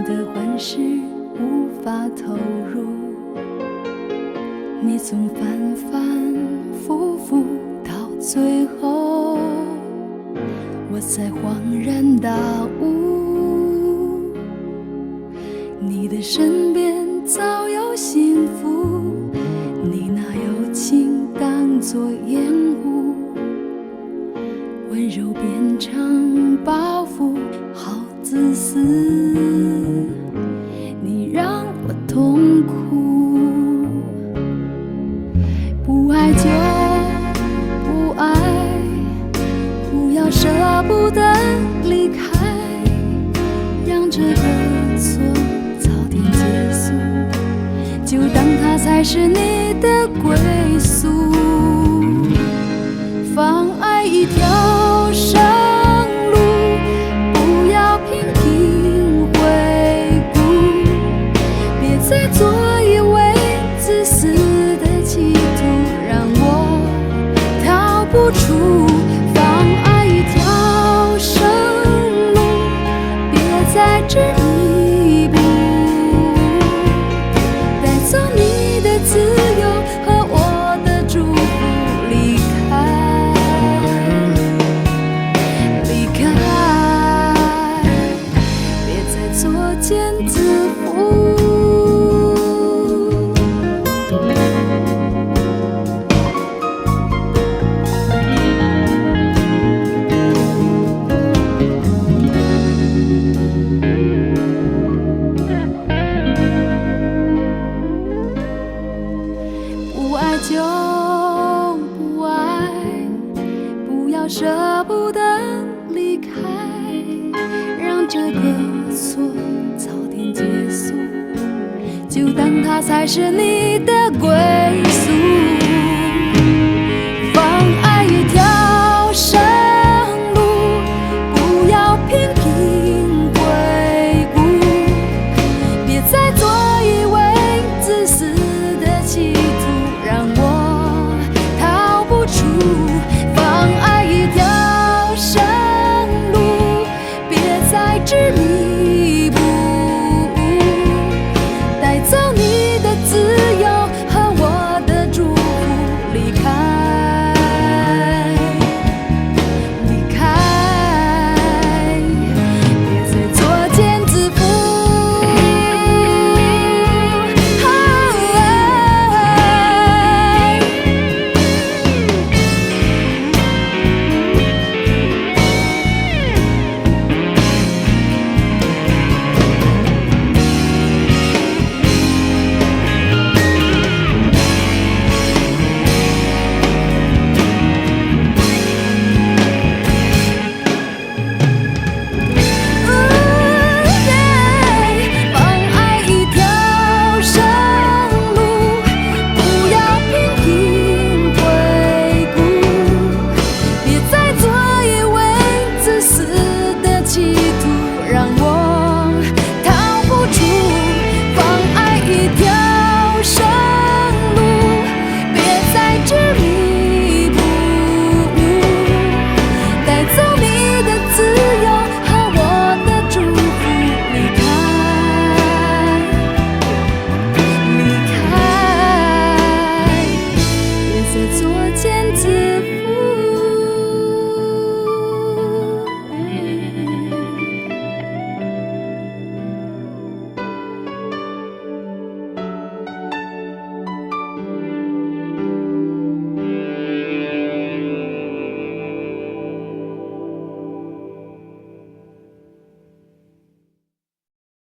的欢事无法投入，你总反反复复，到最后我才恍然大悟，你的身边早有幸福，你拿友情当作烟雾，温柔变成包袱，好自私，你让我痛苦。不爱就不爱，不要舍不得离开，让这个错早点结束，就当它才是你的归宿。放爱一条生路，不要频频回顾，别再做一位自私的企图，让我逃不出。放爱一条生路，别再执一步，带走你的自由和我的祝福，离开，离开，别再作茧自缚。不爱就不爱，不要舍不得离开，让这个错早点结束，就当它才是你的归宿。放爱一条生路，不要频频回顾，别再做一位自私的企图，